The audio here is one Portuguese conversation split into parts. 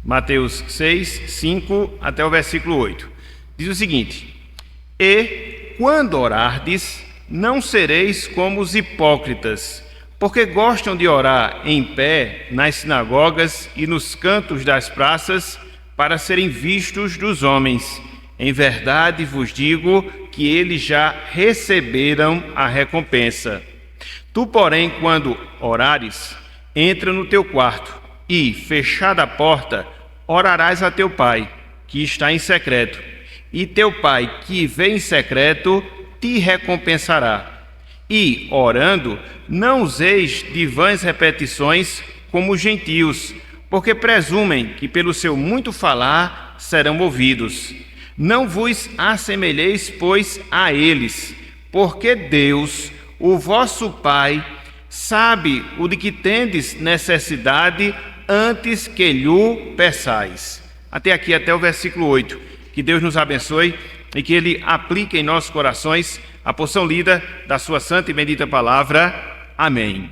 Mateus 6, 5 até o versículo 8. Diz o seguinte: E, quando orardes, não sereis como os hipócritas, porque gostam de orar em pé nas sinagogas e nos cantos das praças, para serem vistos dos homens. Em verdade vos digo que eles já receberam a recompensa. Tu, porém, quando orares, entra no teu quarto e, fechada a porta, orarás a teu pai, que está em secreto, e teu pai, que vê em secreto, te recompensará. E, orando, não useis de vãs repetições como os gentios, porque presumem que pelo seu muito falar serão ouvidos. Não vos assemelheis, pois, a eles, porque Deus, o vosso Pai, sabe o de que tendes necessidade antes que lhe peçais. Até aqui, até o versículo 8. Que Deus nos abençoe e que Ele aplique em nossos corações a porção lida da sua santa e bendita palavra. Amém.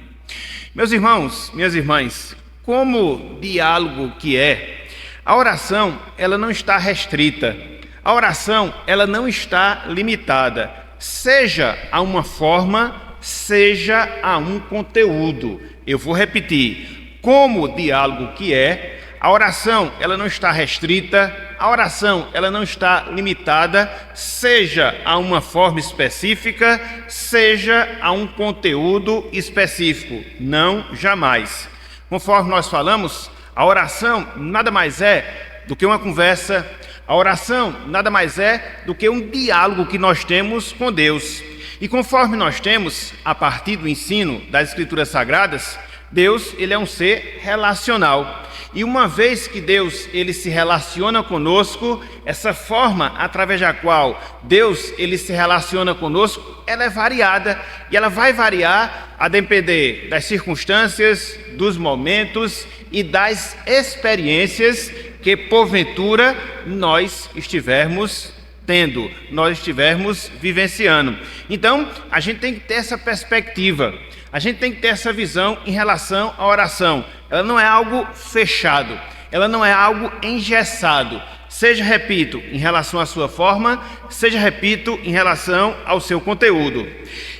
Meus irmãos, minhas irmãs, como diálogo que é, a oração, ela não está restrita. A oração, ela não está limitada, seja a uma forma, seja a um conteúdo. Eu vou repetir, como diálogo que é, a oração, ela não está restrita, a oração, ela não está limitada, seja a uma forma específica, seja a um conteúdo específico. Não, jamais. Conforme nós falamos, a oração nada mais é do que uma conversa. A oração nada mais é do que um diálogo que nós temos com Deus. E conforme nós temos, a partir do ensino das Escrituras Sagradas, Deus, ele é um ser relacional. E uma vez que Deus, ele se relaciona conosco, essa forma através da qual Deus, ele se relaciona conosco, ela é variada. E ela vai variar a depender das circunstâncias, dos momentos e das experiências que porventura nós estivermos tendo, nós estivermos vivenciando. Então, a gente tem que ter essa perspectiva, a gente tem que ter essa visão em relação à oração. Ela não é algo fechado, ela não é algo engessado, seja, repito, em relação à sua forma, seja, repito, em relação ao seu conteúdo.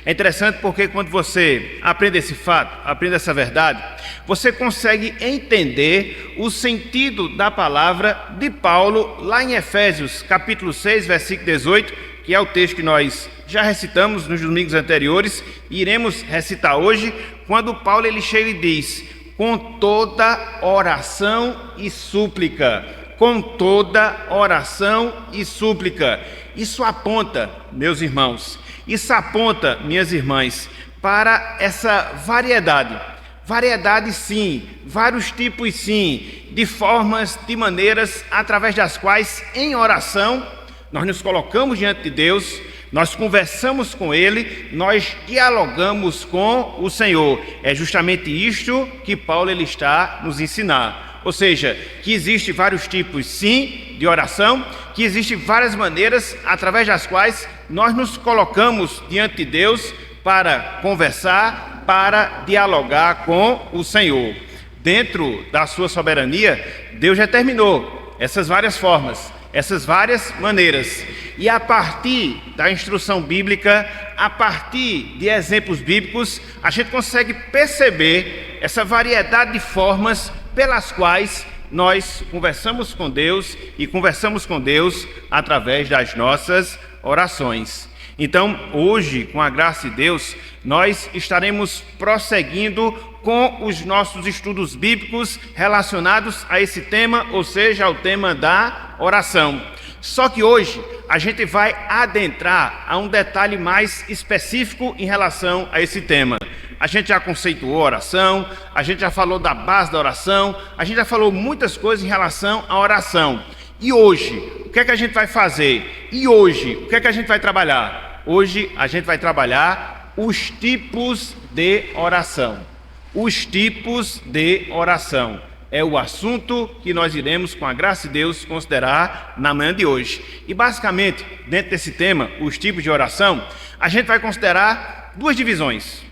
É interessante porque quando você aprende esse fato, aprende essa verdade, você consegue entender o sentido da palavra de Paulo lá em Efésios, capítulo 6, versículo 18, que é o texto que nós já recitamos nos domingos anteriores e iremos recitar hoje, quando Paulo ele chega e diz: com toda oração e súplica. Com toda oração e súplica. Isso aponta, meus irmãos, isso aponta, minhas irmãs, para essa variedade. Variedade sim, vários tipos sim, de formas, de maneiras, através das quais, em oração, nós nos colocamos diante de Deus, nós conversamos com Ele, nós dialogamos com o Senhor. É justamente isto que Paulo ele está nos ensinar. Ou seja, que existem vários tipos, sim, de oração, que existem várias maneiras através das quais nós nos colocamos diante de Deus para conversar, para dialogar com o Senhor. Dentro da sua soberania, Deus determinou essas várias formas, essas várias maneiras. E a partir da instrução bíblica, a partir de exemplos bíblicos, a gente consegue perceber essa variedade de formas pelas quais nós conversamos com Deus e conversamos com Deus através das nossas orações. Então, hoje, com a graça de Deus, nós estaremos prosseguindo com os nossos estudos bíblicos relacionados a esse tema, ou seja, ao tema da oração. Só que hoje a gente vai adentrar a um detalhe mais específico em relação a esse tema. A gente já conceituou a oração, a gente já falou da base da oração, a gente já falou muitas coisas em relação à oração. E hoje, o que é que a gente vai fazer? E hoje, o que é que a gente vai trabalhar? Hoje a gente vai trabalhar os tipos de oração. Os tipos de oração. É o assunto que nós iremos, com a graça de Deus, considerar na manhã de hoje. E basicamente, dentro desse tema, os tipos de oração, a gente vai considerar duas divisões.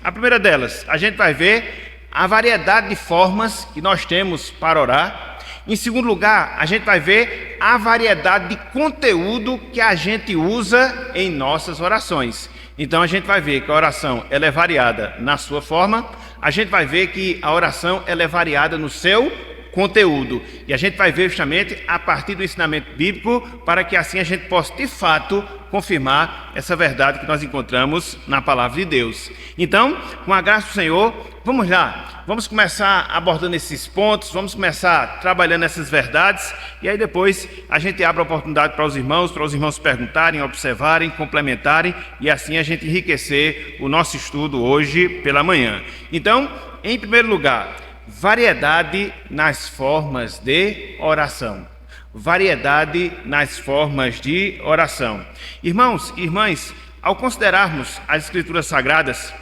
A primeira delas, a gente vai ver a variedade de formas que nós temos para orar. Em segundo lugar, a gente vai ver a variedade de conteúdo que a gente usa em nossas orações. Então a gente vai ver que a oração ela é variada na sua forma, a gente vai ver que a oração ela é variada no seu conteúdo. E a gente vai ver justamente a partir do ensinamento bíblico, para que assim a gente possa de fato confirmar essa verdade que nós encontramos na palavra de Deus. Então, com a graça do Senhor, vamos lá, vamos começar abordando esses pontos, vamos começar trabalhando essas verdades, e aí depois a gente abre a oportunidade para os irmãos perguntarem, observarem, complementarem, e assim a gente enriquecer o nosso estudo hoje pela manhã. Então, em primeiro lugar, variedade nas formas de oração. Variedade nas formas de oração. Irmãos e irmãs, ao considerarmos as Escrituras Sagradas,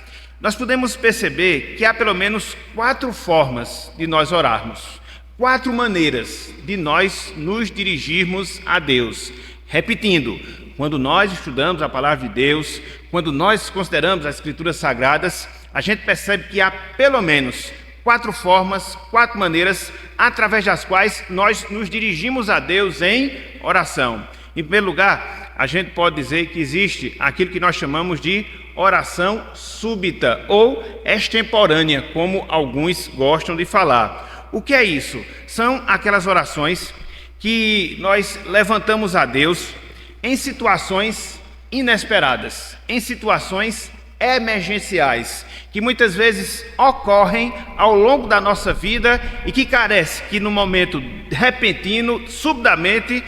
nós podemos perceber que há pelo menos 4 formas de nós orarmos, 4 maneiras de nós nos dirigirmos a Deus. Repetindo, quando nós estudamos a palavra de Deus, quando nós consideramos as Escrituras Sagradas, a gente percebe que há pelo menos 4 formas, 4 maneiras através das quais nós nos dirigimos a Deus em oração. Em primeiro lugar, a gente pode dizer que existe aquilo que nós chamamos de oração súbita ou extemporânea, como alguns gostam de falar. O que é isso? São aquelas orações que nós levantamos a Deus em situações inesperadas, em situações emergenciais, que muitas vezes ocorrem ao longo da nossa vida e que carece que no momento repentino, subitamente,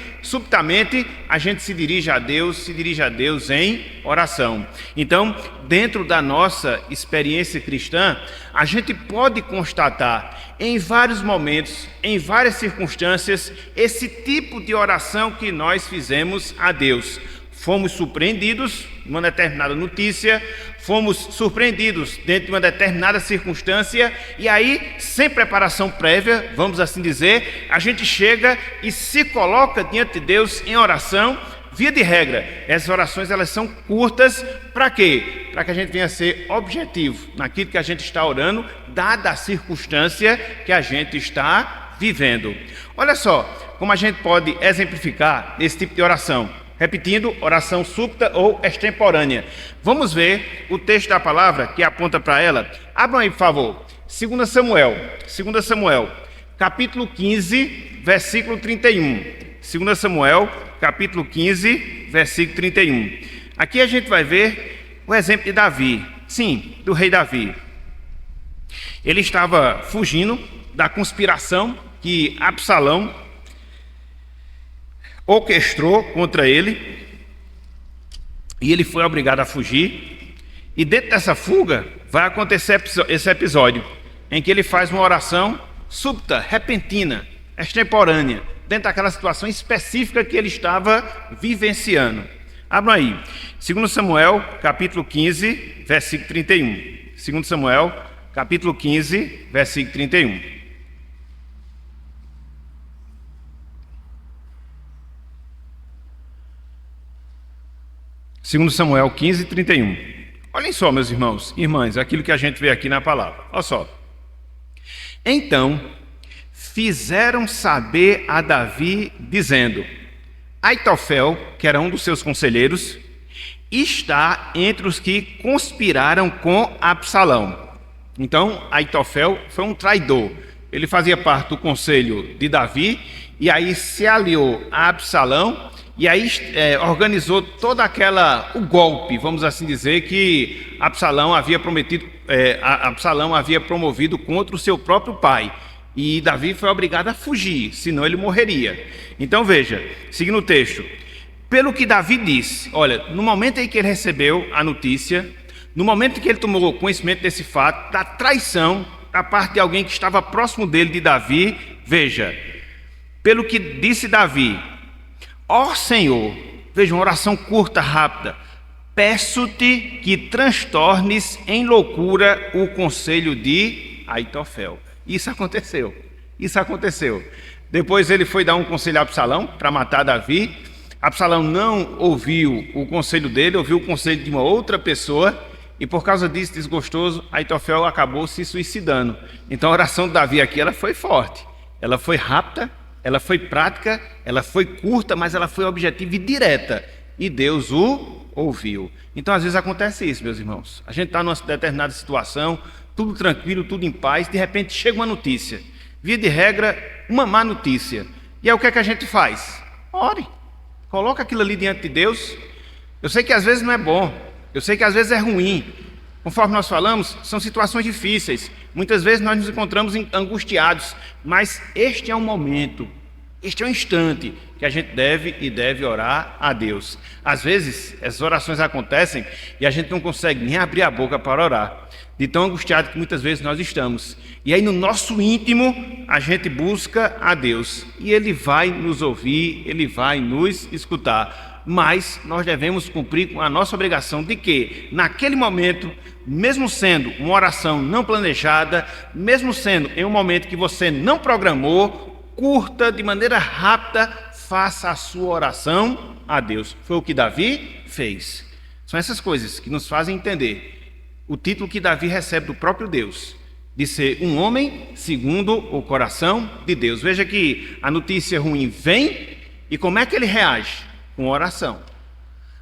a gente se dirige a Deus em oração. Então, dentro da nossa experiência cristã, a gente pode constatar em vários momentos, em várias circunstâncias, esse tipo de oração que nós fizemos a Deus. Fomos surpreendidos numa determinada notícia, fomos surpreendidos dentro de uma determinada circunstância, e aí, sem preparação prévia, vamos assim dizer, a gente chega e se coloca diante de Deus em oração. Via de regra, essas orações elas são curtas, para quê? Para que a gente venha a ser objetivo naquilo que a gente está orando, dada a circunstância que a gente está vivendo. Olha só como a gente pode exemplificar esse tipo de oração. Repetindo, oração súbita ou extemporânea. Vamos ver o texto da palavra que aponta para ela. Abram aí, por favor. 2 Samuel, capítulo 15, versículo 31. 2 Samuel, capítulo 15, versículo 31. Aqui a gente vai ver o exemplo de Davi. Sim, do rei Davi. Ele estava fugindo da conspiração que Absalão orquestrou contra ele, e ele foi obrigado a fugir. E dentro dessa fuga vai acontecer esse episódio em que ele faz uma oração súbita, repentina, extemporânea, dentro daquela situação específica que ele estava vivenciando. Abram aí, 2 Samuel, capítulo 15, versículo 31. 2 Samuel, capítulo 15, versículo 31. 2 Samuel 15, 31. Olhem só, meus irmãos e irmãs, aquilo que a gente vê aqui na palavra. Olha só. Então, fizeram saber a Davi, dizendo: Aitofel, que era um dos seus conselheiros, está entre os que conspiraram com Absalão. Então, Aitofel foi um traidor. Ele fazia parte do conselho de Davi, e aí se aliou a Absalão, e aí organizou toda o golpe, vamos assim dizer, que Absalão havia promovido contra o seu próprio pai. E Davi foi obrigado a fugir, senão ele morreria. Então veja, seguindo o texto, pelo que Davi disse, olha, no momento em que ele recebeu a notícia, no momento em que ele tomou conhecimento desse fato, da traição da parte de alguém que estava próximo dele, de Davi, veja, pelo que disse Davi: Ó Senhor, veja, uma oração curta, rápida, peço-te que transtornes em loucura o conselho de Aitofel. Isso aconteceu. Depois ele foi dar um conselho a Absalão para matar Davi. Absalão não ouviu o conselho dele, ouviu o conselho de uma outra pessoa, e por causa disso, desgostoso, Aitofel acabou se suicidando. Então a oração de Davi aqui ela foi forte, ela foi rápida, ela foi prática, ela foi curta, mas ela foi objetiva e direta. E Deus o ouviu. Então, às vezes acontece isso, meus irmãos. A gente está numa determinada situação, tudo tranquilo, tudo em paz, de repente chega uma notícia. Via de regra, uma má notícia. E aí o que é que a gente faz? Ore. Coloca aquilo ali diante de Deus. Eu sei que às vezes não é bom. Eu sei que às vezes é ruim. Conforme nós falamos, são situações difíceis. Muitas vezes nós nos encontramos angustiados. Mas este é um momento, este é um instante que a gente deve orar a Deus. Às vezes, essas orações acontecem e a gente não consegue nem abrir a boca para orar, de tão angustiado que muitas vezes nós estamos. E aí no nosso íntimo, a gente busca a Deus. E Ele vai nos ouvir, Ele vai nos escutar. Mas nós devemos cumprir com a nossa obrigação de que, naquele momento, mesmo sendo uma oração não planejada, mesmo sendo em um momento que você não programou, curta, de maneira rápida, faça a sua oração a Deus. Foi o que Davi fez. São essas coisas que nos fazem entender o título que Davi recebe do próprio Deus, de ser um homem segundo o coração de Deus. Veja que a notícia ruim vem e como é que ele reage? Com oração.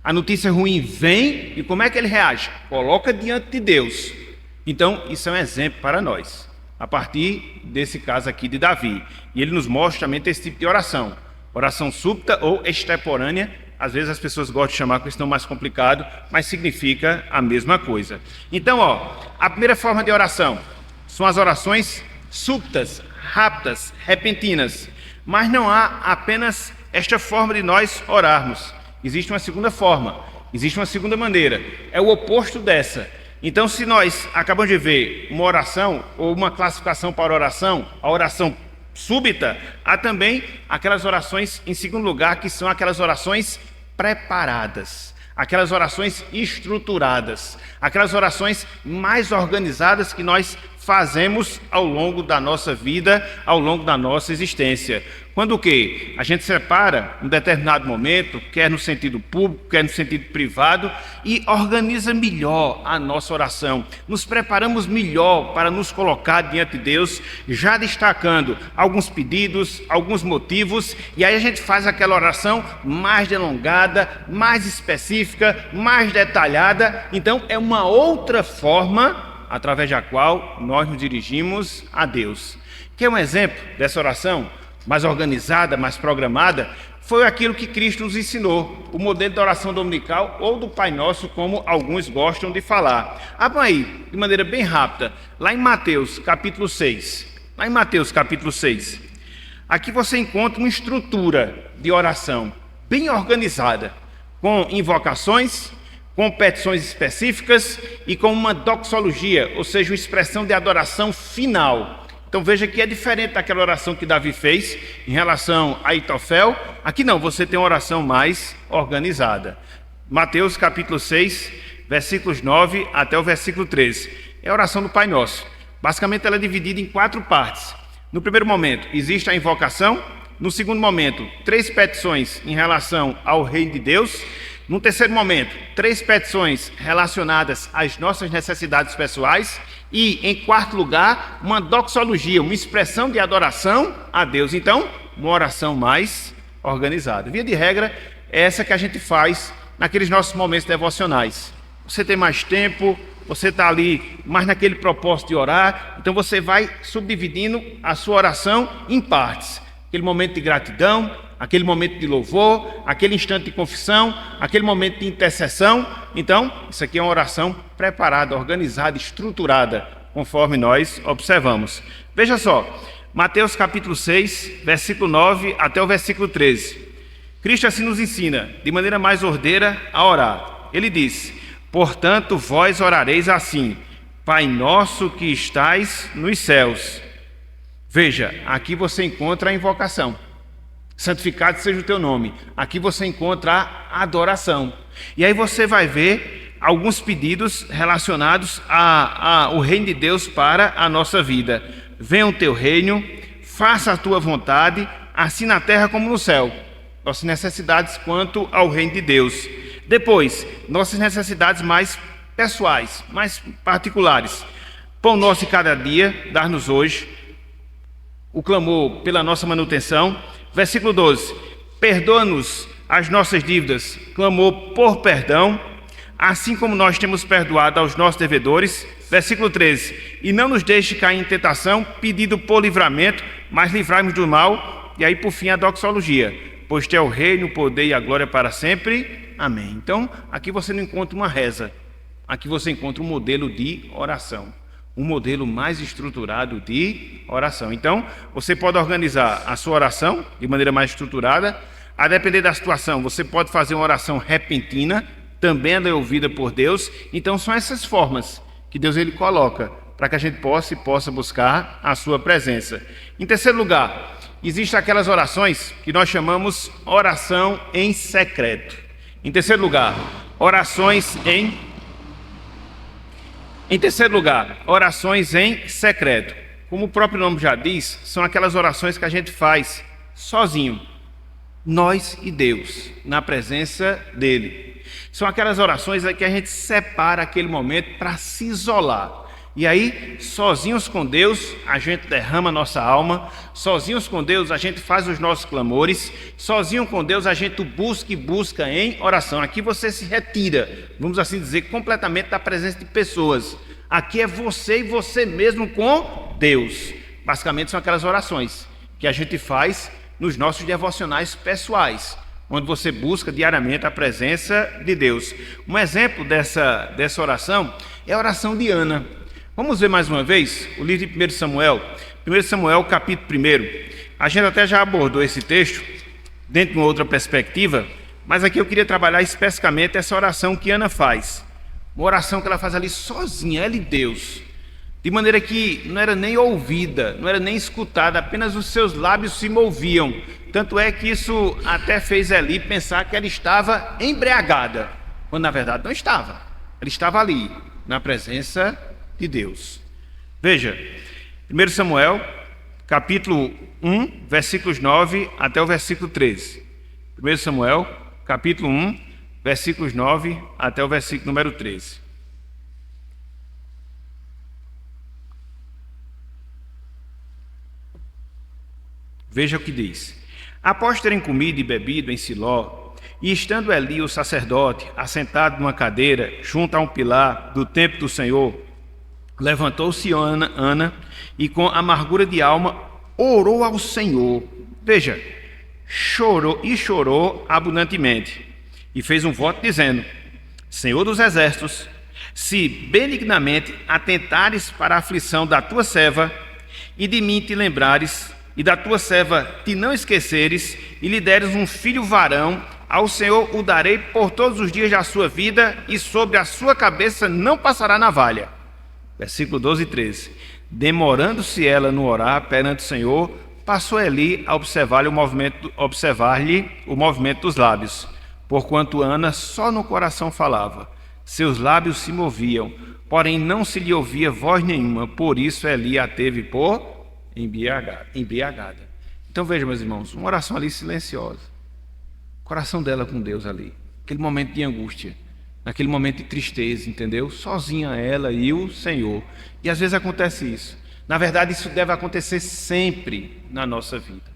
A notícia ruim vem e como é que ele reage? Coloca diante de Deus. Então, isso é um exemplo para nós, a partir desse caso aqui de Davi. E ele nos mostra também esse tipo de oração. Oração súbita ou extemporânea. Às vezes as pessoas gostam de chamar questão mais complicado, mas significa a mesma coisa. Então, a primeira forma de oração são as orações súbitas, rápidas, repentinas. Mas não há apenas esta forma de nós orarmos. Existe uma segunda forma, existe uma segunda maneira. É o oposto dessa. Então, se nós acabamos de ver uma oração ou uma classificação para oração, a oração súbita, há também aquelas orações, em segundo lugar, que são aquelas orações preparadas, aquelas orações estruturadas, aquelas orações mais organizadas que nós fazemos ao longo da nossa vida, ao longo da nossa existência. Quando o quê? A gente separa um determinado momento, quer no sentido público, quer no sentido privado, e organiza melhor a nossa oração. Nos preparamos melhor para nos colocar diante de Deus, já destacando alguns pedidos, alguns motivos, e aí a gente faz aquela oração mais delongada, mais específica, mais detalhada. Então é uma outra forma através da qual nós nos dirigimos a Deus. Quer um exemplo dessa oração mais organizada, mais programada? Foi aquilo que Cristo nos ensinou, o modelo da oração dominical ou do Pai Nosso, como alguns gostam de falar. Abram aí, de maneira bem rápida, lá em Mateus capítulo 6. Lá em Mateus capítulo 6. Aqui você encontra uma estrutura de oração bem organizada, com invocações, com petições específicas e com uma doxologia, ou seja, uma expressão de adoração final. Então veja que é diferente daquela oração que Davi fez em relação a Aitofel. Aqui não, você tem uma oração mais organizada. Mateus capítulo 6, versículos 9 até o versículo 13. É a oração do Pai Nosso. Basicamente ela é dividida em 4 partes. No primeiro momento existe a invocação. No segundo momento, 3 petições em relação ao reino de Deus. No terceiro momento, 3 petições relacionadas às nossas necessidades pessoais. E, em quarto lugar, uma doxologia, uma expressão de adoração a Deus. Então, uma oração mais organizada. Via de regra, é essa que a gente faz naqueles nossos momentos devocionais. Você tem mais tempo, você está ali mais naquele propósito de orar, então você vai subdividindo a sua oração em partes. Aquele momento de gratidão, aquele momento de louvor, aquele instante de confissão, aquele momento de intercessão. Então, isso aqui é uma oração preparada, organizada, estruturada, conforme nós observamos. Veja só, Mateus capítulo 6, versículo 9 até o versículo 13. Cristo assim nos ensina, de maneira mais ordeira, a orar. Ele diz: portanto, vós orareis assim: Pai nosso que estais nos céus. Veja, aqui você encontra a invocação. Santificado seja o teu nome. Aqui você encontra a adoração. E aí você vai ver alguns pedidos relacionados ao reino de Deus para a nossa vida. Venha o teu reino, faça a tua vontade, assim na terra como no céu. Nossas necessidades quanto ao reino de Deus. Depois, nossas necessidades mais pessoais, mais particulares. Pão nosso de cada dia, dar-nos hoje. O clamor pela nossa manutenção, Versículo 12: perdoa-nos as nossas dívidas, clamou por perdão, assim como nós temos perdoado aos nossos devedores. Versículo 13: e não nos deixe cair em tentação, pedindo por livramento, mas livrai-nos do mal. E aí, por fim, a doxologia: pois teu é o reino, o poder e a glória para sempre. Amém. Então, aqui você não encontra uma reza, aqui você encontra um modelo de oração, um modelo mais estruturado de oração. Então, você pode organizar a sua oração de maneira mais estruturada. A depender da situação, você pode fazer uma oração repentina, também ela é ouvida por Deus. Então, são essas formas que Deus ele coloca para que a gente possa buscar a sua presença. Em terceiro lugar, existem aquelas orações que nós chamamos oração em secreto. Em terceiro lugar, orações em secreto. Como o próprio nome já diz, são aquelas orações que a gente faz sozinho, nós e Deus, na presença dele. São aquelas orações que a gente separa aquele momento para se isolar. E aí, sozinhos com Deus, a gente derrama a nossa alma, sozinhos com Deus, a gente faz os nossos clamores, sozinho com Deus, a gente busca em oração. Aqui você se retira, vamos assim dizer, completamente da presença de pessoas. Aqui é você e você mesmo com Deus. Basicamente são aquelas orações que a gente faz nos nossos devocionais pessoais, onde você busca diariamente a presença de Deus. Um exemplo dessa oração é a oração de Ana. Vamos ver mais uma vez o livro de 1 Samuel, capítulo 1. A gente até já abordou esse texto dentro de uma outra perspectiva, mas aqui eu queria trabalhar especificamente essa oração que Ana faz. Uma oração que ela faz ali sozinha, ela e Deus, de maneira que não era nem ouvida, não era nem escutada, apenas os seus lábios se moviam. Tanto é que isso até fez Eli pensar que ela estava embriagada, quando na verdade não estava. Ela estava ali, na presença de Deus. Veja, 1 Samuel, capítulo 1, versículos 9 até o versículo 13. 1 Samuel, capítulo 1, versículos 9 até o versículo número 13. Veja o que diz: após terem comido e bebido em Siló, e estando Eli o sacerdote assentado numa cadeira junto a um pilar do templo do Senhor, levantou-se Ana e com amargura de alma orou ao Senhor. Veja, chorou abundantemente e fez um voto dizendo: Senhor dos exércitos, se benignamente atentares para a aflição da tua serva e de mim te lembrares, e da tua serva te não esqueceres, e lhe deres um filho varão, ao Senhor o darei por todos os dias da sua vida, e sobre a sua cabeça não passará navalha. Versículo 12 e 13. Demorando-se ela no orar perante o Senhor, passou Eli a observar-lhe o movimento dos lábios, porquanto Ana só no coração falava, seus lábios se moviam, porém não se lhe ouvia voz nenhuma, por isso Eli a teve por embriagada. Então veja, meus irmãos, uma oração ali silenciosa, o coração dela com Deus ali, aquele momento de angústia, naquele momento de tristeza, entendeu? Sozinha ela e o Senhor. E às vezes acontece isso. Na verdade, isso deve acontecer sempre na nossa vida,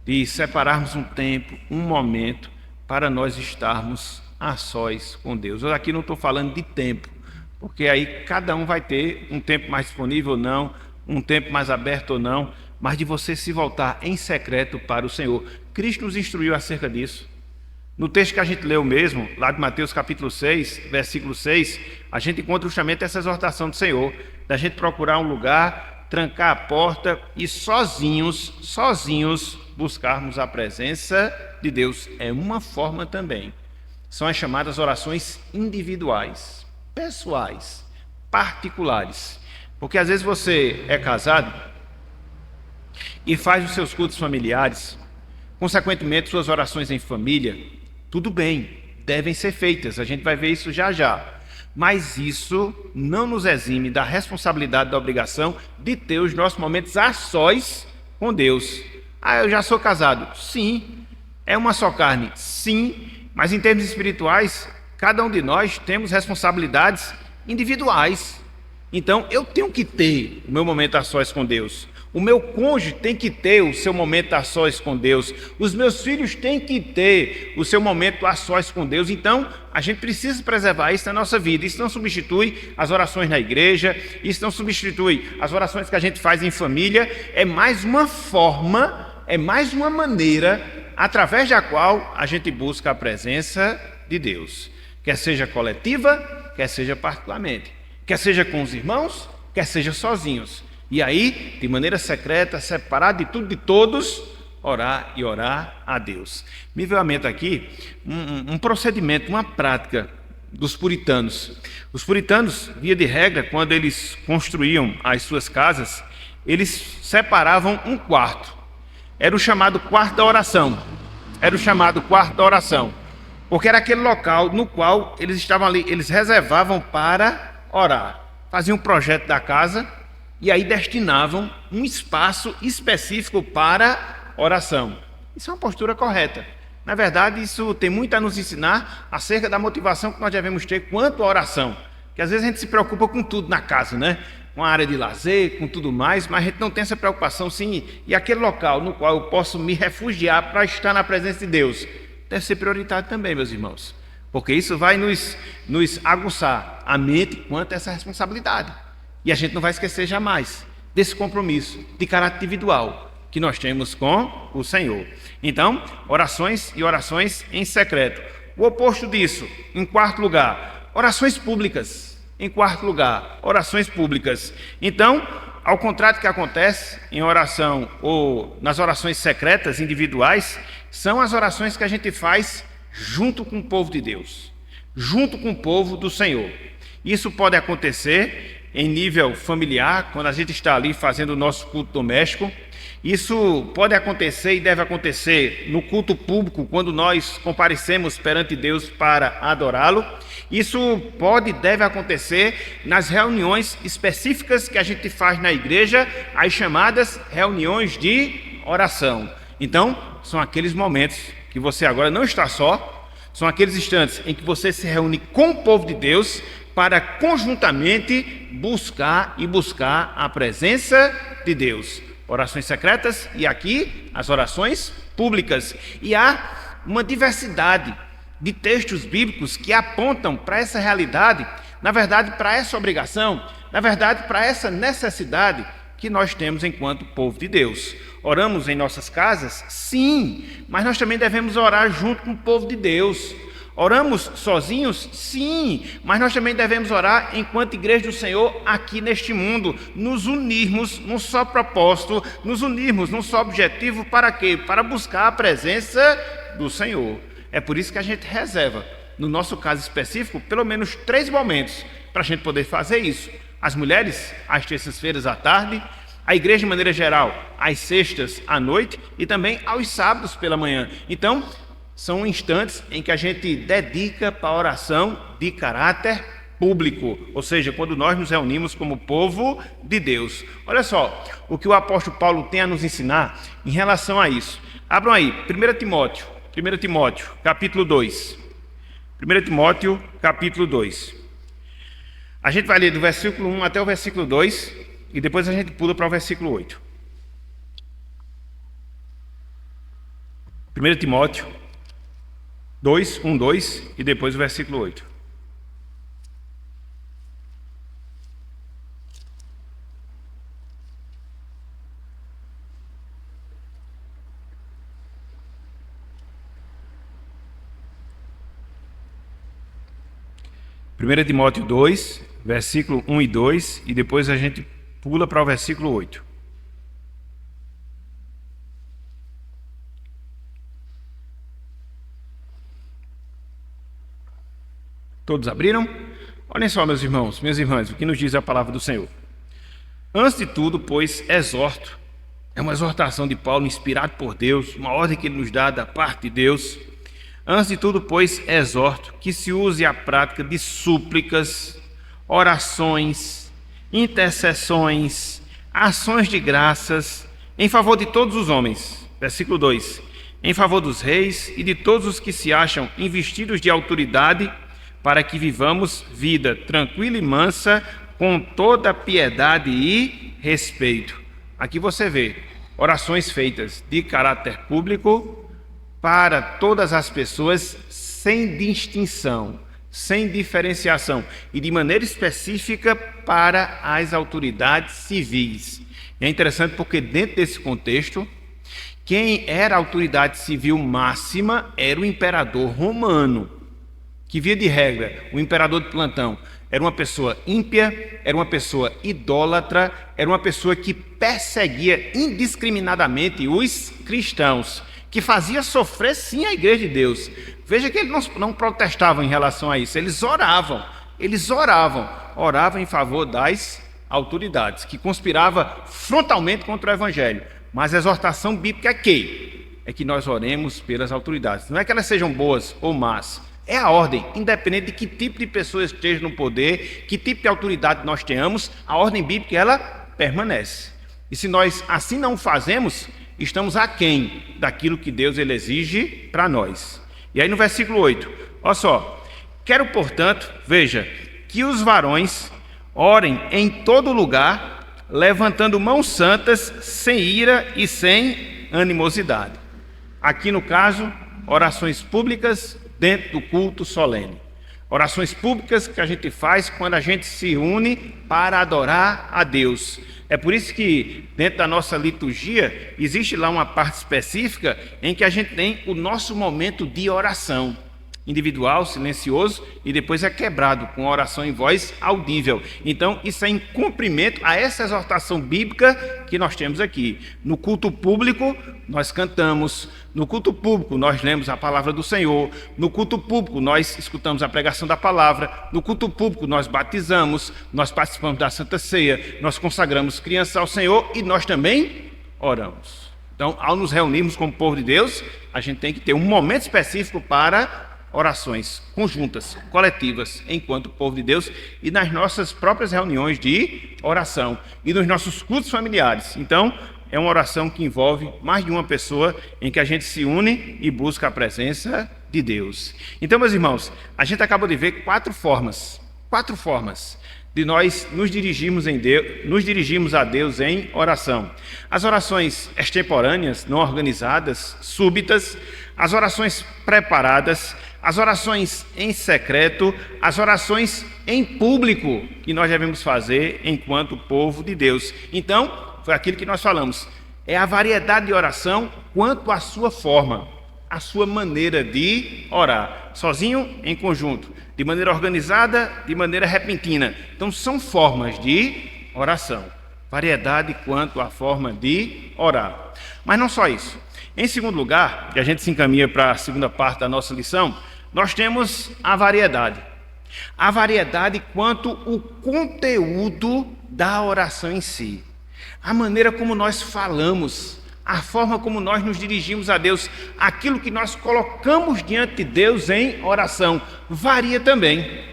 de separarmos um tempo, um momento, para nós estarmos a sós com Deus. Eu aqui não estou falando de tempo, porque aí cada um vai ter um tempo mais disponível ou não, um tempo mais aberto ou não, mas de você se voltar em secreto para o Senhor. Cristo nos instruiu acerca disso. No texto que a gente leu mesmo, lá de Mateus capítulo 6, versículo 6, a gente encontra justamente essa exortação do Senhor, da gente procurar um lugar, trancar a porta e sozinhos buscarmos a presença de Deus. É uma forma também. São as chamadas orações individuais, pessoais, particulares. Porque às vezes você é casado e faz os seus cultos familiares, consequentemente suas orações em família, tudo bem, devem ser feitas, a gente vai ver isso já já. Mas isso não nos exime da responsabilidade, da obrigação de ter os nossos momentos a sós com Deus. Ah, eu já sou casado. Sim. É uma só carne. Sim. Mas em termos espirituais, cada um de nós temos responsabilidades individuais. Então, eu tenho que ter o meu momento a sós com Deus. O meu cônjuge tem que ter o seu momento a sós com Deus. Os meus filhos têm que ter o seu momento a sós com Deus. Então, a gente precisa preservar isso na nossa vida. Isso não substitui as orações na igreja, isso não substitui as orações que a gente faz em família. É mais uma forma, é mais uma maneira através da qual a gente busca a presença de Deus. Quer seja coletiva, quer seja particularmente. Quer seja com os irmãos, quer seja sozinhos. E aí, de maneira secreta, separado de tudo e de todos, orar e orar a Deus. Me veio à mente aqui um procedimento, uma prática dos puritanos. Os puritanos, via de regra, quando eles construíam as suas casas, eles separavam um quarto. Era o chamado quarto da oração. Era o chamado quarto da oração. Porque era aquele local no qual eles estavam ali, eles reservavam para orar. Faziam um projeto da casa e aí destinavam um espaço específico para oração. Isso é uma postura correta. Na verdade, isso tem muito a nos ensinar acerca da motivação que nós devemos ter quanto à oração. Porque às vezes a gente se preocupa com tudo na casa, né? Com a área de lazer, com tudo mais, mas a gente não tem essa preocupação, sim. E aquele local no qual eu posso me refugiar para estar na presença de Deus deve ser prioritário também, meus irmãos. Porque isso vai nos aguçar a mente quanto a essa responsabilidade. E a gente não vai esquecer jamais desse compromisso de caráter individual que nós temos com o Senhor. Então, orações e orações em secreto. O oposto disso, em quarto lugar, orações públicas. Em quarto lugar, orações públicas. Então, ao contrário do que acontece em oração ou nas orações secretas individuais, são as orações que a gente faz junto com o povo de Deus, junto com o povo do Senhor. Isso pode acontecer em nível familiar, quando a gente está ali fazendo o nosso culto doméstico. Isso pode acontecer e deve acontecer no culto público, quando nós comparecemos perante Deus para adorá-lo. Isso pode e deve acontecer nas reuniões específicas que a gente faz na igreja, as chamadas reuniões de oração. Então, são aqueles momentos que você agora não está só, são aqueles instantes em que você se reúne com o povo de Deus para conjuntamente buscar a presença de Deus. Orações secretas e aqui as orações públicas. E há uma diversidade de textos bíblicos que apontam para essa realidade, na verdade para essa obrigação, na verdade para essa necessidade que nós temos enquanto povo de Deus. Oramos em nossas casas? Sim, mas nós também devemos orar junto com o povo de Deus. Oramos sozinhos? Sim, mas nós também devemos orar enquanto igreja do Senhor aqui neste mundo, nos unirmos num só propósito, nos unirmos num só objetivo, para quê? Para buscar a presença do Senhor. É por isso que a gente reserva, no nosso caso específico, pelo menos 3 momentos para a gente poder fazer isso. As mulheres, às terças-feiras à tarde, a igreja de maneira geral, às sextas à noite e também aos sábados pela manhã. Então, são instantes em que a gente dedica para a oração de caráter público, ou seja, quando nós nos reunimos como povo de Deus. Olha só o que o apóstolo Paulo tem a nos ensinar em relação a isso. Abram aí, 1 Timóteo, capítulo 2. 1 Timóteo, capítulo 2. A gente vai ler do versículo 1 até o versículo 2 e depois a gente pula para o versículo 8. 1 Timóteo 2, 1, 2 e depois o versículo 8. Primeira Timóteo 2, versículo 1 e 2 e depois a gente pula para o versículo 8. Todos abriram? Olhem só, meus irmãos, minhas irmãs, o que nos diz a palavra do Senhor. Antes de tudo, pois, exorto. É uma exortação de Paulo, inspirado por Deus, uma ordem que ele nos dá da parte de Deus. Antes de tudo, pois, exorto que se use a prática de súplicas, orações, intercessões, ações de graças, em favor de todos os homens. Versículo 2. Em favor dos reis e de todos os que se acham investidos de autoridade, para que vivamos vida tranquila e mansa, com toda piedade e respeito. aqui você vê orações feitas de caráter público para todas as pessoas, sem distinção, sem diferenciação, e de maneira específica para as autoridades civis. E é interessante porque dentro desse contexto, quem era a autoridade civil máxima era o imperador romano, que via de regra, o imperador de plantão era uma pessoa ímpia, era uma pessoa idólatra, era uma pessoa que perseguia indiscriminadamente os cristãos, que fazia sofrer sim a igreja de Deus. Veja que eles não protestavam em relação a isso, eles oravam em favor das autoridades, que conspirava frontalmente contra o evangelho. Mas a exortação bíblica é que nós oremos pelas autoridades. Não é que elas sejam boas ou más, é a ordem, independente de que tipo de pessoa esteja no poder, que tipo de autoridade nós tenhamos, a ordem bíblica ela permanece. E se nós assim não fazemos, estamos aquém daquilo que Deus ele exige para nós. E aí no versículo 8, olha só: quero, portanto, veja, que os varões orem em todo lugar, levantando mãos santas, sem ira e sem animosidade. Aqui no caso, orações públicas dentro do culto solene. Orações públicas que a gente faz quando a gente se une para adorar a Deus. É por isso que dentro da nossa liturgia existe lá uma parte específica em que a gente tem o nosso momento de oração individual, silencioso, e depois é quebrado com oração em voz audível. Então isso é em cumprimento a essa exortação bíblica que nós temos aqui. No culto público nós cantamos, no culto público nós lemos a palavra do Senhor, no culto público nós escutamos a pregação da palavra, no culto público nós batizamos, nós participamos da Santa Ceia, nós consagramos crianças ao Senhor e nós também oramos. Então, ao nos reunirmos como povo de Deus, a gente tem que ter um momento específico para orações conjuntas, coletivas, enquanto povo de Deus, e nas nossas próprias reuniões de oração e nos nossos cultos familiares. Então, é uma oração que envolve mais de uma pessoa, em que a gente se une e busca a presença de Deus. Então, meus irmãos, a gente acabou de ver quatro formas de nós nos dirigirmos a Deus em oração. As orações extemporâneas, não organizadas, súbitas, as orações preparadas, as orações em secreto, as orações em público, que nós devemos fazer enquanto povo de Deus. Então, foi aquilo que nós falamos, é a variedade de oração quanto à sua forma, a sua maneira de orar, sozinho, em conjunto, de maneira organizada, de maneira repentina. Então são formas de oração, variedade quanto à forma de orar. Mas não só isso. Em segundo lugar, e a gente se encaminha para a segunda parte da nossa lição, nós temos a variedade. A variedade quanto ao conteúdo da oração em si. A maneira como nós falamos, a forma como nós nos dirigimos a Deus, aquilo que nós colocamos diante de Deus em oração, varia também.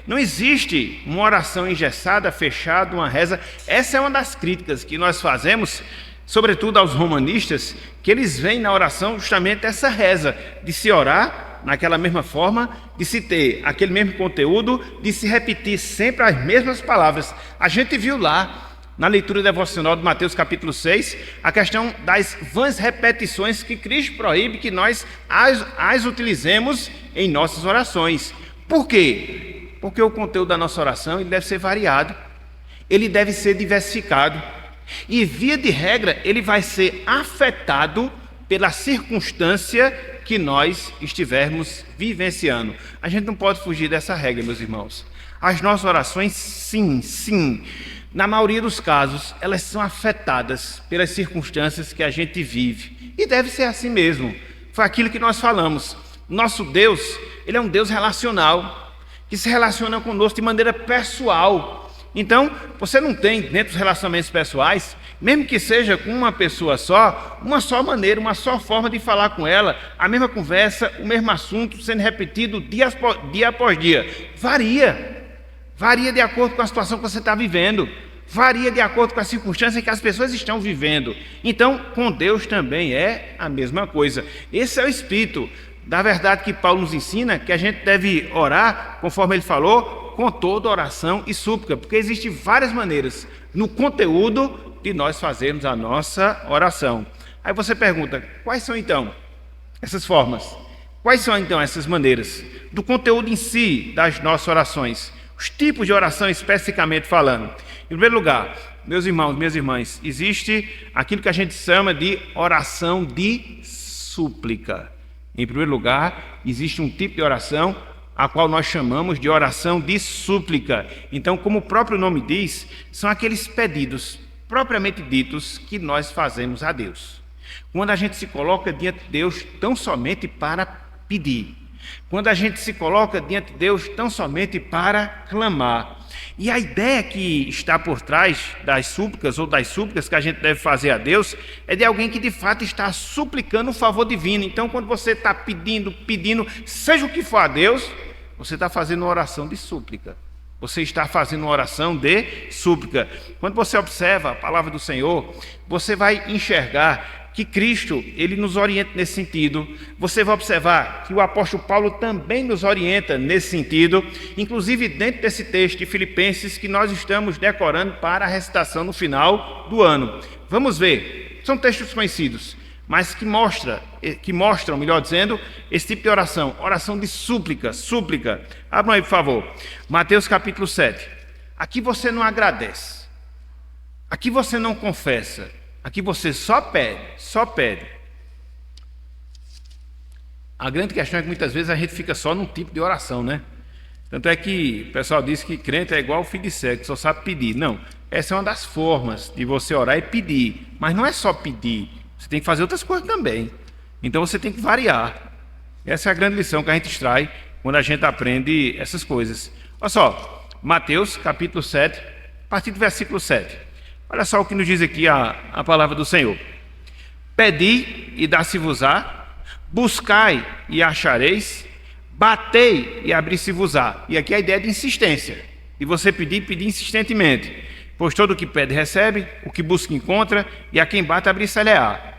Não existe uma oração engessada, fechada, uma reza. Essa é uma das críticas que nós fazemos, sobretudo aos romanistas, que eles veem na oração justamente essa reza, de se orar naquela mesma forma, de se ter aquele mesmo conteúdo, de se repetir sempre as mesmas palavras. A gente viu lá, na leitura devocional de Mateus capítulo 6, a questão das vãs repetições que Cristo proíbe que nós as utilizemos em nossas orações. Por quê? Porque o conteúdo da nossa oração ele deve ser variado, ele deve ser diversificado, e via de regra ele vai ser afetado pela circunstância que nós estivermos vivenciando. A gente não pode fugir dessa regra, meus irmãos. As nossas orações, sim, na maioria dos casos, elas são afetadas pelas circunstâncias que a gente vive. E deve ser assim mesmo. Foi aquilo que nós falamos. Nosso Deus, ele é um Deus relacional, que se relaciona conosco de maneira pessoal. Então, você não tem, dentro dos relacionamentos pessoais, mesmo que seja com uma pessoa só, uma só maneira, uma só forma de falar com ela, a mesma conversa, o mesmo assunto sendo repetido dia após dia. Varia de acordo com a situação que você está vivendo, varia de acordo com a circunstância que as pessoas estão vivendo. Então, com Deus também é a mesma coisa. Esse é o espírito da verdade que Paulo nos ensina, que a gente deve orar, conforme ele falou, com toda oração e súplica, porque existem várias maneiras no conteúdo de nós fazermos a nossa oração. Aí você pergunta, quais são então essas formas? Quais são então essas maneiras? Do conteúdo em si das nossas orações, os tipos de oração especificamente falando. Em primeiro lugar, meus irmãos, minhas irmãs, existe aquilo que a gente chama de oração de súplica. Em primeiro lugar, existe um tipo de oração a qual nós chamamos de oração de súplica. Então, como o próprio nome diz, são aqueles pedidos propriamente ditos que nós fazemos a Deus. Quando a gente se coloca diante de Deus tão somente para pedir. Quando a gente se coloca diante de Deus tão somente para clamar. E a ideia que está por trás das súplicas ou das súplicas que a gente deve fazer a Deus é de alguém que de fato está suplicando um favor divino. Então, quando você está pedindo, seja o que for a Deus, você está fazendo uma oração de súplica. Você está fazendo uma oração de súplica. Quando você observa a palavra do Senhor, você vai enxergar que Cristo, ele nos orienta nesse sentido. Você vai observar que o apóstolo Paulo também nos orienta nesse sentido, inclusive dentro desse texto de Filipenses que nós estamos decorando para a recitação no final do ano. Vamos ver, são textos conhecidos, mas que mostram, melhor dizendo, esse tipo de oração de súplica. Abram aí, por favor, Mateus capítulo 7. Aqui você não agradece, aqui você não confessa, aqui você só pede. A grande questão é que muitas vezes a gente fica só num tipo de oração, né? Tanto é que o pessoal diz que crente é igual o filho de cego, que só sabe pedir. Não, essa é uma das formas de você orar e pedir. Mas não é só pedir, você tem que fazer outras coisas também. Então você tem que variar. Essa é a grande lição que a gente extrai quando a gente aprende essas coisas. Olha só, Mateus capítulo 7, a partir do versículo 7. Olha só o que nos diz aqui a palavra do Senhor. Pedi e dá-se-vos-á, buscai e achareis, batei e abri-se-vos-á. E aqui a ideia de insistência, de você pedir insistentemente. Pois todo o que pede recebe, o que busca encontra, e a quem bate abrir-se-lhe-á.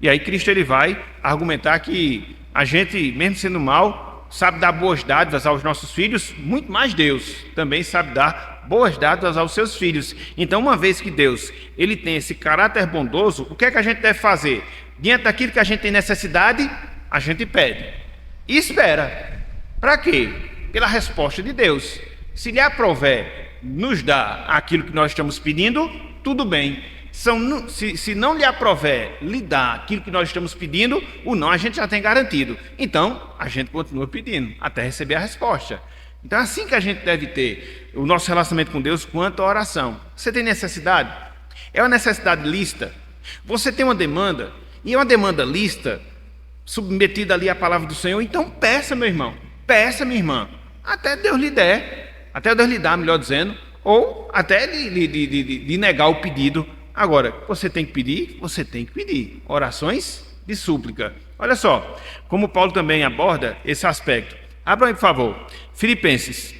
E aí Cristo ele vai argumentar que a gente, mesmo sendo mal, sabe dar boas dádivas aos nossos filhos, muito mais Deus também sabe dar boas dádivas aos seus filhos. Então, uma vez que Deus ele tem esse caráter bondoso, o que é que a gente deve fazer? Diante daquilo que a gente tem necessidade, a gente pede e espera. Para quê? Pela resposta de Deus. Se lhe aprouver nos dá aquilo que nós estamos pedindo, tudo bem. Se não lhe aprouver, lhe dá aquilo que nós estamos pedindo, o não a gente já tem garantido. Então, a gente continua pedindo, até receber a resposta. Então, é assim que a gente deve ter o nosso relacionamento com Deus quanto à oração. Você tem necessidade? É uma necessidade lista? Você tem uma demanda? E é uma demanda lista, submetida ali à palavra do Senhor? Então, peça, meu irmão. Peça, minha irmã. Até Deus lhe der. Até Deus lhe dá, melhor dizendo. Ou até lhe negar o pedido. Agora, você tem que pedir? Você tem que pedir. Orações de súplica. Olha só, como Paulo também aborda esse aspecto. Abra aí, por favor. Filipenses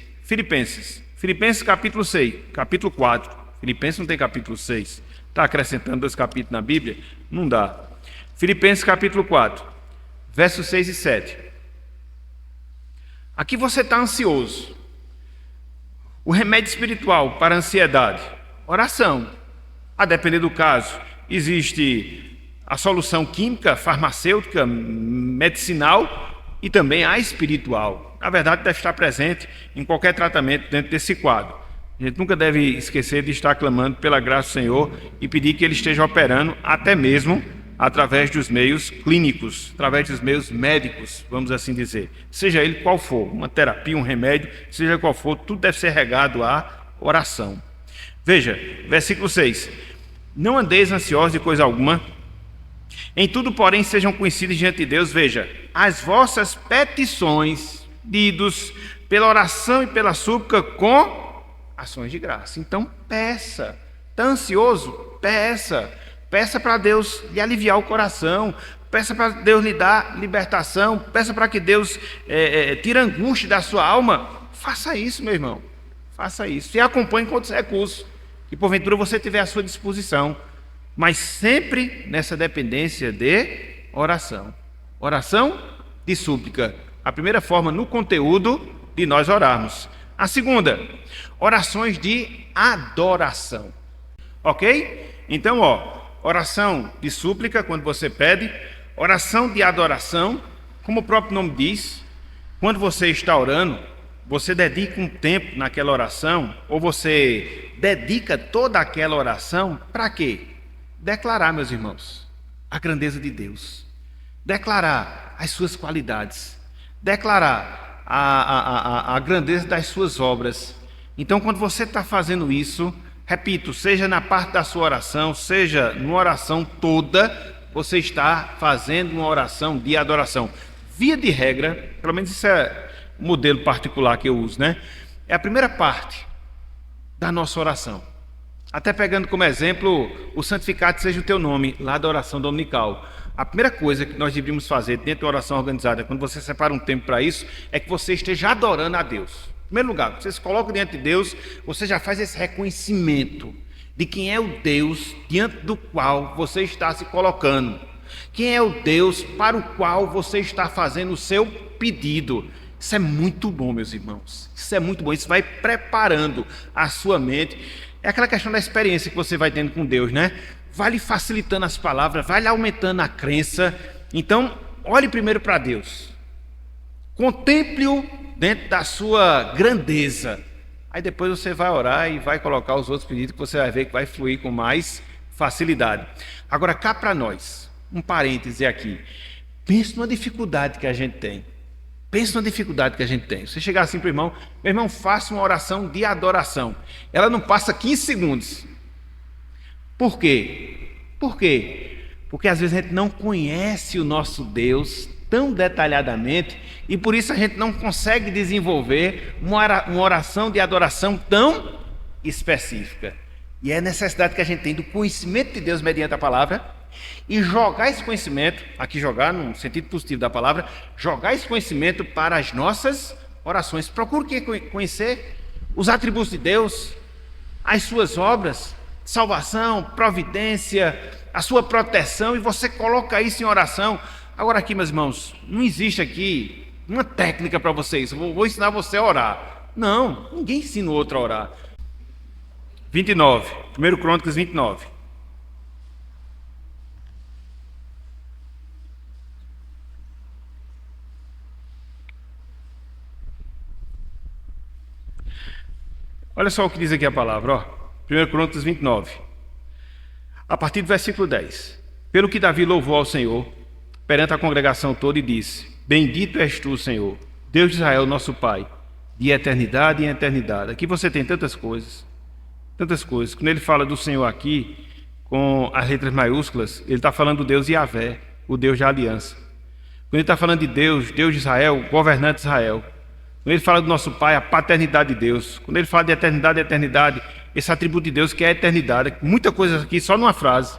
capítulo 6, capítulo 4. Filipenses não tem capítulo 6. Está acrescentando 2 capítulos na Bíblia? Não dá. Filipenses capítulo 4, versos 6 e 7. Aqui você está ansioso. O remédio espiritual para a ansiedade, oração. A depender do caso, existe a solução química, farmacêutica, medicinal e também a espiritual. Na verdade, deve estar presente em qualquer tratamento dentro desse quadro. A gente nunca deve esquecer de estar clamando pela graça do Senhor e pedir que Ele esteja operando até mesmo através dos meios clínicos, através dos meios médicos, vamos assim dizer. Seja ele qual for, uma terapia, um remédio, seja qual for, tudo deve ser regado à oração. Veja, versículo 6. Não andeis ansiosos de coisa alguma, em tudo, porém, sejam conhecidos diante de Deus, veja, as vossas petições, pedidos, pela oração e pela súplica, com ações de graça. Então, peça. Está ansioso? Peça. Peça para Deus lhe aliviar o coração, peça para Deus lhe dar libertação, peça para que Deus tire a angústia da sua alma. Faça isso, meu irmão. Faça isso. E acompanhe com outros recursos que porventura você tiver à sua disposição, mas sempre nessa dependência de oração. Oração de de súplica. A primeira forma no conteúdo de nós orarmos. A segunda, orações de adoração. Ok? Então, oração de súplica, quando você pede. Oração de adoração, como o próprio nome diz. Quando você está orando, você dedica um tempo naquela oração, ou você dedica toda aquela oração para quê? Declarar, meus irmãos, a grandeza de Deus. Declarar as suas qualidades. Declarar a grandeza das suas obras. Então, quando você está fazendo isso, repito, seja na parte da sua oração, seja numa oração toda, você está fazendo uma oração de adoração. Via de regra, pelo menos isso é o modelo particular que eu uso, né? É a primeira parte da nossa oração. Até pegando como exemplo o santificado seja o teu nome, lá da oração dominical. A primeira coisa que nós deveríamos fazer dentro da oração organizada, quando você separa um tempo para isso, é que você esteja adorando a Deus. Em primeiro lugar, você se coloca diante de Deus, você já faz esse reconhecimento de quem é o Deus diante do qual você está se colocando. Quem é o Deus para o qual você está fazendo o seu pedido. Isso é muito bom, meus irmãos. Isso é muito bom. Isso vai preparando a sua mente. É aquela questão da experiência que você vai tendo com Deus, né? Vai lhe facilitando as palavras, vai lhe aumentando a crença. Então, olhe primeiro para Deus. Contemple-o dentro da sua grandeza. Aí depois você vai orar e vai colocar os outros pedidos que você vai ver que vai fluir com mais facilidade. Agora, cá para nós, um parêntese aqui. Pense numa dificuldade que a gente tem. Pense na dificuldade que a gente tem. Você chegar assim para o irmão, meu irmão, faça uma oração de adoração. Ela não passa 15 segundos. Por quê? Por quê? Porque às vezes a gente não conhece o nosso Deus tão detalhadamente e por isso a gente não consegue desenvolver uma oração de adoração tão específica. E é a necessidade que a gente tem do conhecimento de Deus mediante a palavra e jogar esse conhecimento, aqui jogar no sentido positivo da palavra, jogar esse conhecimento para as nossas orações. Procure conhecer os atributos de Deus, as suas obras, salvação, providência, a sua proteção, e você coloca isso em oração. Agora aqui, meus irmãos, não existe aqui uma técnica para vocês. Vou ensinar você a orar. Não, ninguém ensina o outro a orar. 29, 1 Crônicas 29. Olha só o que diz aqui a palavra, 1 Crônicas 29. A partir do versículo 10. Pelo que Davi louvou ao Senhor perante a congregação toda e disse: Bendito és tu, Senhor, Deus de Israel, nosso Pai, de eternidade em eternidade. Aqui você tem tantas coisas. Quando ele fala do Senhor aqui, com as letras maiúsculas, ele está falando do Deus Yahvé, o Deus da aliança. Quando ele está falando de Deus, Deus de Israel, governante de Israel. Quando ele fala do nosso Pai, a paternidade de Deus. Quando ele fala de eternidade, esse atributo de Deus que é a eternidade. Muita coisa aqui só numa frase.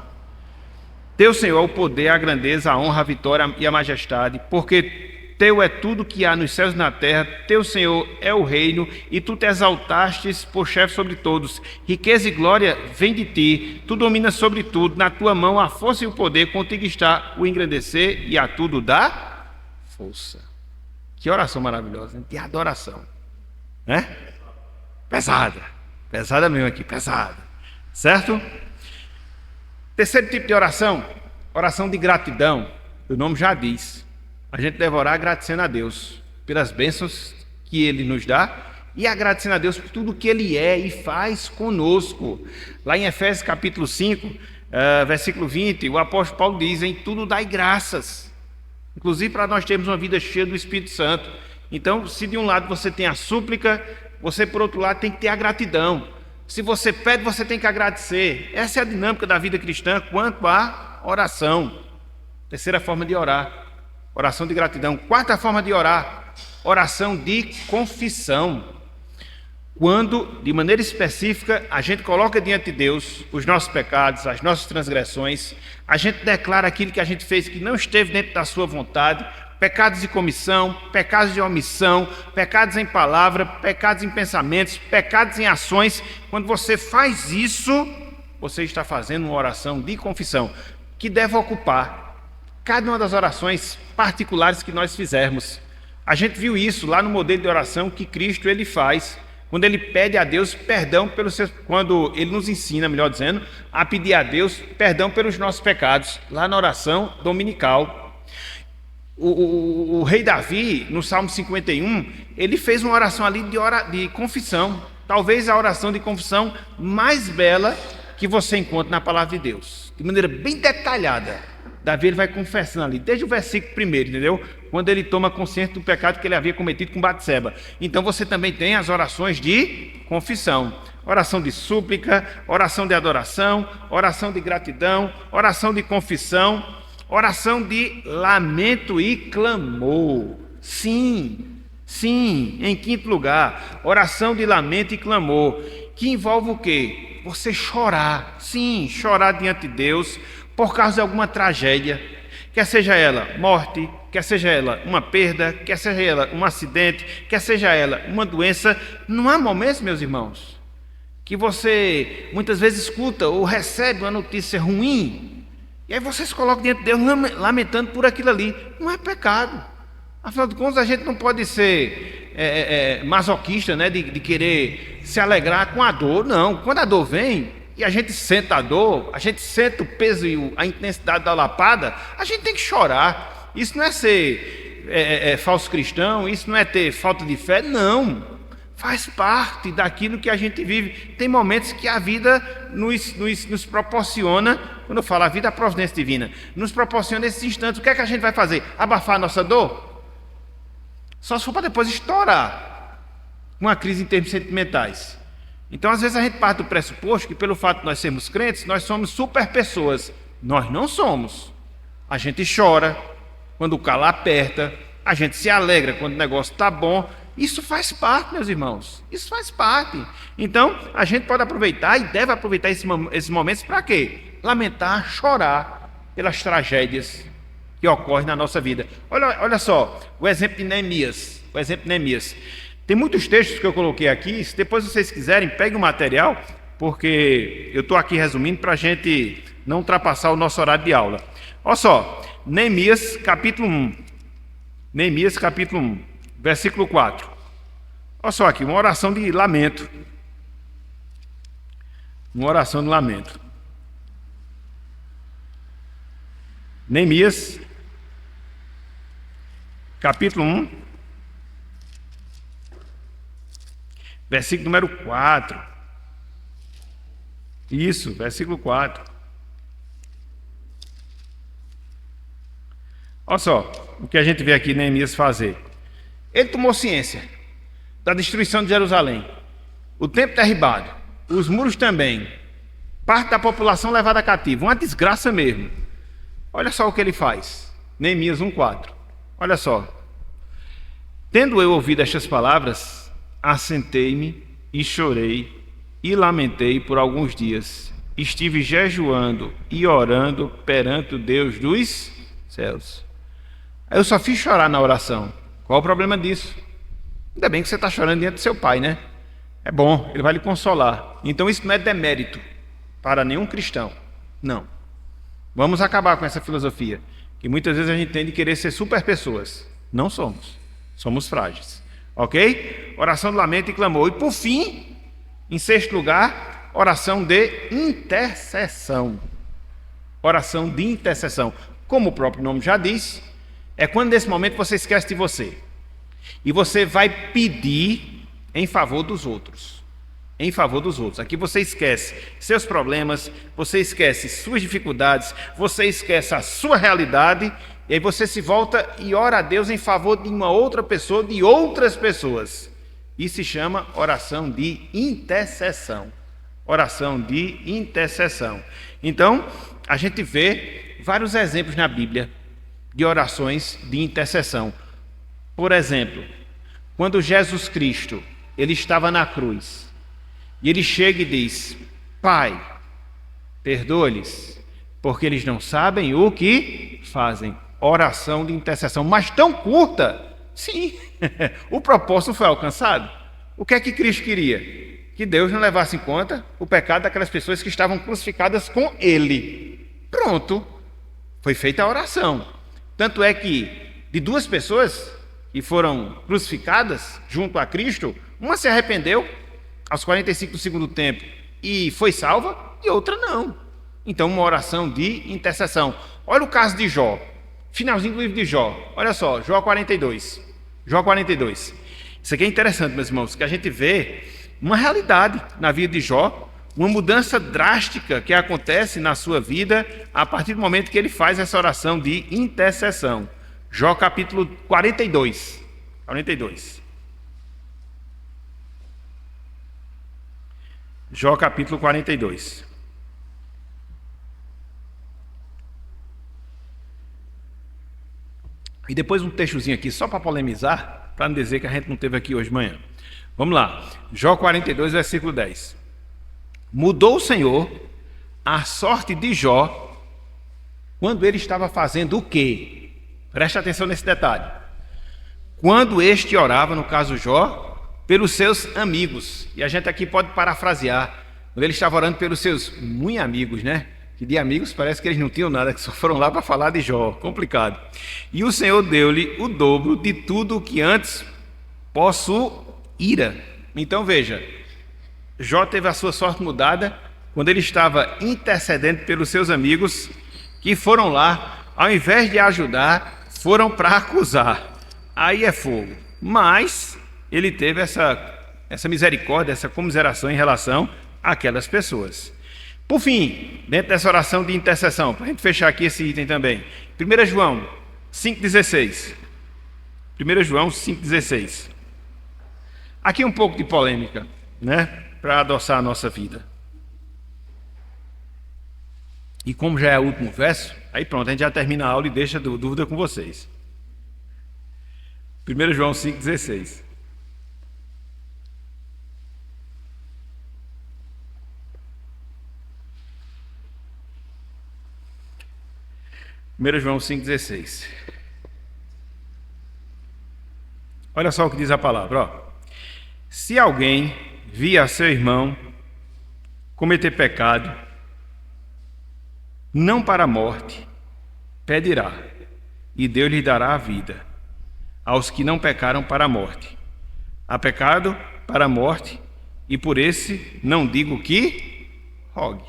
Teu, Senhor, é o poder, a grandeza, a honra, a vitória e a majestade, porque teu é tudo que há nos céus e na terra, teu, Senhor, é o reino, e tu te exaltastes por chefe sobre todos. Riqueza e glória vem de ti, tu dominas sobre tudo, na tua mão a força e o poder, contigo está o engrandecer e a tudo dá força. Que oração maravilhosa, hein? De adoração, né? Pesada mesmo aqui, pesada, certo? Terceiro tipo de oração, oração de gratidão. O nome já diz. A gente deve orar agradecendo a Deus pelas bênçãos que Ele nos dá e agradecendo a Deus por tudo que Ele é e faz conosco. Lá em Efésios capítulo 5, versículo 20, o apóstolo Paulo diz: em tudo dai graças. Inclusive para nós termos uma vida cheia do Espírito Santo. Então, se de um lado você tem a súplica, você por outro lado tem que ter a gratidão. Se você pede, você tem que agradecer. Essa é a dinâmica da vida cristã quanto à oração. Terceira forma de orar, oração de gratidão. Quarta forma de orar, oração de confissão. Quando, de maneira específica, a gente coloca diante de Deus os nossos pecados, as nossas transgressões, a gente declara aquilo que a gente fez que não esteve dentro da sua vontade, pecados de comissão, pecados de omissão, pecados em palavra, pecados em pensamentos, pecados em ações. Quando você faz isso, você está fazendo uma oração de confissão, que deve ocupar cada uma das orações particulares que nós fizermos. A gente viu isso lá no modelo de oração que Cristo ele faz, quando ele pede a Deus perdão pelos seus, quando ele nos ensina, melhor dizendo, a pedir a Deus perdão pelos nossos pecados, lá na oração dominical. O rei Davi, no Salmo 51, ele fez uma oração ali de confissão, talvez a oração de confissão mais bela que você encontra na palavra de Deus, de maneira bem detalhada. Davi ele vai confessando ali, desde o versículo 1, entendeu? Quando ele toma consciência do pecado que ele havia cometido com Batseba. Então você também tem as orações de confissão, oração de súplica, oração de adoração, oração de gratidão, oração de confissão, oração de lamento e clamor. Sim, em quinto lugar, oração de lamento e clamor, que envolve o quê? Você chorar, sim, chorar diante de Deus por causa de alguma tragédia, quer seja ela morte, quer seja ela uma perda, quer seja ela um acidente, quer seja ela uma doença. Não há momentos, meus irmãos, que você muitas vezes escuta ou recebe uma notícia ruim, e aí você se coloca diante de Deus lamentando por aquilo ali. Não é pecado. Afinal de contas, a gente não pode ser masoquista, né, de querer se alegrar com a dor. Não, quando a dor vem e a gente sente a dor, a gente sente o peso e a intensidade da lapada, a gente tem que chorar. Isso não é ser falso cristão, isso não é ter falta de fé, não. Faz parte daquilo que a gente vive. Tem momentos que a vida nos proporciona, quando eu falo a vida, a providência divina, nos proporciona esses instantes. O que é que a gente vai fazer? Abafar a nossa dor? Só se for para depois estourar uma crise em termos sentimentais. Então, às vezes, a gente parte do pressuposto que, pelo fato de nós sermos crentes, nós somos super pessoas. Nós não somos. A gente chora quando o calo aperta, a gente se alegra quando o negócio está bom. Isso faz parte, meus irmãos. Isso faz parte. Então, a gente pode aproveitar e deve aproveitar esses momentos para quê? Lamentar, chorar pelas tragédias que ocorrem na nossa vida. Olha só, o exemplo de Neemias. Tem muitos textos que eu coloquei aqui. Se depois vocês quiserem, peguem o material, porque eu estou aqui resumindo para a gente não ultrapassar o nosso horário de aula. Olha só, Neemias capítulo 1. Neemias capítulo 1, versículo 4. Olha só aqui, uma oração de lamento. Uma oração de lamento. Neemias capítulo 1, versículo número 4. Isso, versículo 4. Olha só o que a gente vê aqui Neemias fazer. Ele tomou ciência da destruição de Jerusalém, o templo derribado, os muros também, parte da população levada cativa, uma desgraça mesmo. Olha só o que ele faz. Neemias 1:4. Olha só. Tendo eu ouvido estas palavras, assentei-me e chorei e lamentei por alguns dias. Estive jejuando e orando perante o Deus dos céus. Eu só fiz chorar na oração. Qual o problema disso? Ainda bem que você está chorando diante do seu pai, né? É bom, ele vai lhe consolar. Então isso não é demérito para nenhum cristão. Não. Vamos acabar com essa filosofia, que muitas vezes a gente tem de querer ser super pessoas. Não somos. Somos frágeis. Ok? Oração de lamento e clamor. E por fim, em sexto lugar, oração de intercessão. Oração de intercessão. Como o próprio nome já diz, é quando nesse momento você esquece de você. E você vai pedir em favor dos outros. Em favor dos outros. Aqui você esquece seus problemas, você esquece suas dificuldades, você esquece a sua realidade, e aí você se volta e ora a Deus em favor de uma outra pessoa, de outras pessoas. Isso se chama oração de intercessão. Oração de intercessão. Então, a gente vê vários exemplos na Bíblia de orações de intercessão. Por exemplo, quando Jesus Cristo ele estava na cruz, e ele chega e diz: Pai, perdoa-lhes, porque eles não sabem o que fazem. Oração de intercessão, mas tão curta. Sim, o propósito foi alcançado. O que é que Cristo queria? Que Deus não levasse em conta o pecado daquelas pessoas que estavam crucificadas com ele. Pronto. Foi feita a oração. Tanto é que de duas pessoas que foram crucificadas junto a Cristo, uma se arrependeu aos 45 do segundo tempo e foi salva, e outra não. Então, uma oração de intercessão. Olha o caso de Jó, finalzinho do livro de Jó. Olha só, Jó 42. Jó 42. Isso aqui é interessante, meus irmãos, que a gente vê uma realidade na vida de Jó, uma mudança drástica que acontece na sua vida a partir do momento que ele faz essa oração de intercessão. Jó capítulo 42. 42. Jó capítulo 42. E depois um textozinho aqui, só para polemizar, para não dizer que a gente não teve aqui hoje de manhã. Vamos lá. Jó 42, versículo 10. Mudou o Senhor a sorte de Jó quando ele estava fazendo o quê? Preste atenção nesse detalhe. Quando este orava, no caso Jó, pelos seus amigos. E a gente aqui pode parafrasear. Quando ele estava orando pelos seus muito amigos, né? Que de amigos parece que eles não tinham nada, que só foram lá para falar de Jó. Complicado. E o Senhor deu-lhe o dobro de tudo o que antes possuíra. Então veja, Jó teve a sua sorte mudada quando ele estava intercedendo pelos seus amigos que foram lá, ao invés de ajudar, foram para acusar. Aí é fogo. Mas ele teve essa misericórdia, essa comiseração em relação àquelas pessoas. Por fim, dentro dessa oração de intercessão, para a gente fechar aqui esse item também, 1 João 5,16. 1 João 5,16. Aqui um pouco de polêmica, né? Para adoçar a nossa vida. E como já é o último verso, aí pronto, a gente já termina a aula e deixa dúvida com vocês. 1 João 5,16. João 5,16. Olha só o que diz a palavra. Ó. Se alguém via seu irmão cometer pecado, não para a morte, pedirá, e Deus lhe dará a vida, aos que não pecaram para a morte. Há pecado para a morte, e por esse não digo que rogue.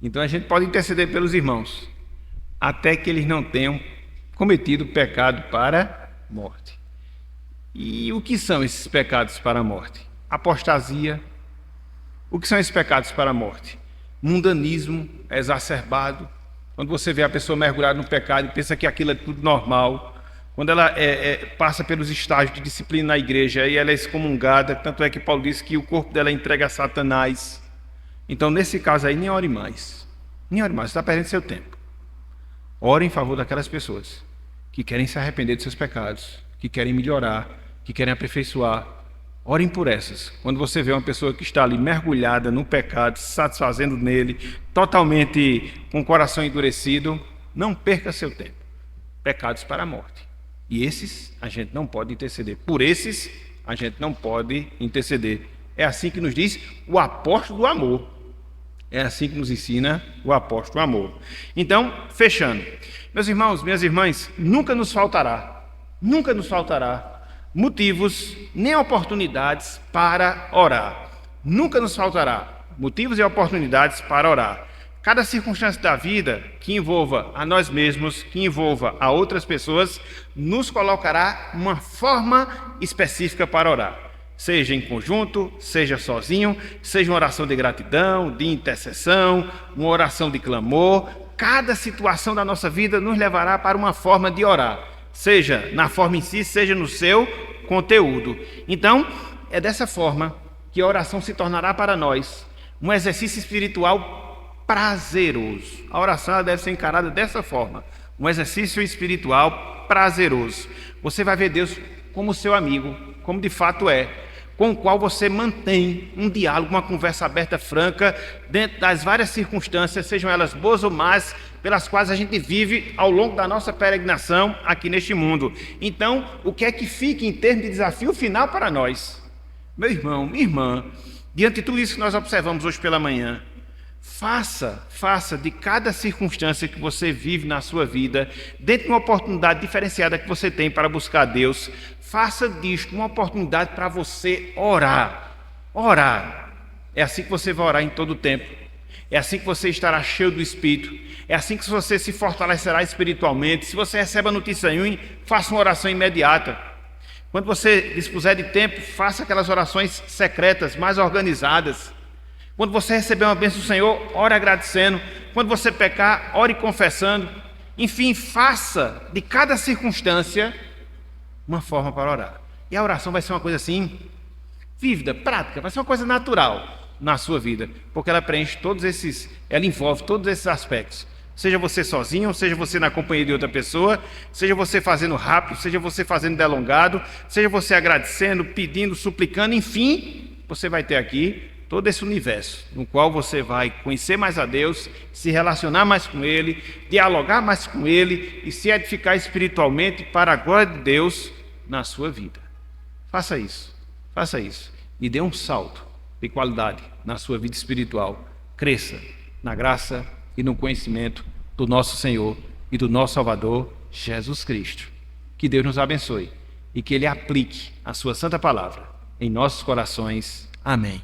Então a gente pode interceder pelos irmãos, até que eles não tenham cometido pecado para a morte. E o que são esses pecados para a morte? Apostasia. O que são esses pecados para a morte? Mundanismo exacerbado. Quando você vê a pessoa mergulhada no pecado e pensa que aquilo é tudo normal. Quando ela passa pelos estágios de disciplina na igreja e ela é excomungada, tanto é que Paulo diz que o corpo dela é entregue a Satanás. Então, nesse caso aí, nem ore mais. Nem ore mais, você está perdendo seu tempo. Ore em favor daquelas pessoas que querem se arrepender de seus pecados, que querem melhorar, que querem aperfeiçoar. Orem por essas. Quando você vê uma pessoa que está ali mergulhada no pecado, se satisfazendo nele, totalmente com o coração endurecido, não perca seu tempo. Pecados para a morte. E esses a gente não pode interceder. Por esses a gente não pode interceder. É assim que nos diz o apóstolo do amor. É assim que nos ensina o apóstolo do amor. Então, fechando. Meus irmãos, minhas irmãs, nunca nos faltará motivos nem oportunidades para orar. Nunca nos faltará motivos e oportunidades para orar. Cada circunstância da vida que envolva a nós mesmos, que envolva a outras pessoas, nos colocará uma forma específica para orar. Seja em conjunto, seja sozinho, seja uma oração de gratidão, de intercessão, uma oração de clamor. Cada situação da nossa vida nos levará para uma forma de orar. Seja na forma em si, seja no seu conteúdo. Então, é dessa forma que a oração se tornará para nós um exercício espiritual prazeroso. A oração deve ser encarada dessa forma, um exercício espiritual prazeroso. Você vai ver Deus como seu amigo, como de fato é, com o qual você mantém um diálogo, uma conversa aberta, franca, dentro das várias circunstâncias, sejam elas boas ou más, pelas quais a gente vive ao longo da nossa peregrinação aqui neste mundo. Então, o que é que fica em termos de desafio final para nós? Meu irmão, minha irmã, diante de tudo isso que nós observamos hoje pela manhã, Faça de cada circunstância que você vive na sua vida, dentro de uma oportunidade diferenciada que você tem para buscar a Deus, faça disto uma oportunidade para você orar. Orar. É assim que você vai orar em todo o tempo. É assim que você estará cheio do Espírito. É assim que você se fortalecerá espiritualmente. Se você recebe a notícia ruim, faça uma oração imediata. Quando você dispuser de tempo, faça aquelas orações secretas, mais organizadas. Quando você receber uma bênção do Senhor, ore agradecendo. Quando você pecar, ore confessando. Enfim, faça de cada circunstância uma forma para orar. E a oração vai ser uma coisa assim, vívida, prática, vai ser uma coisa natural na sua vida, porque ela preenche ela envolve todos esses aspectos. Seja você sozinho, seja você na companhia de outra pessoa, seja você fazendo rápido, seja você fazendo delongado, seja você agradecendo, pedindo, suplicando, enfim, você vai ter aqui todo esse universo no qual você vai conhecer mais a Deus, se relacionar mais com Ele, dialogar mais com Ele e se edificar espiritualmente para a glória de Deus na sua vida. Faça isso e dê um salto de qualidade na sua vida espiritual. Cresça na graça e no conhecimento do nosso Senhor e do nosso Salvador, Jesus Cristo. Que Deus nos abençoe e que Ele aplique a sua santa palavra em nossos corações. Amém.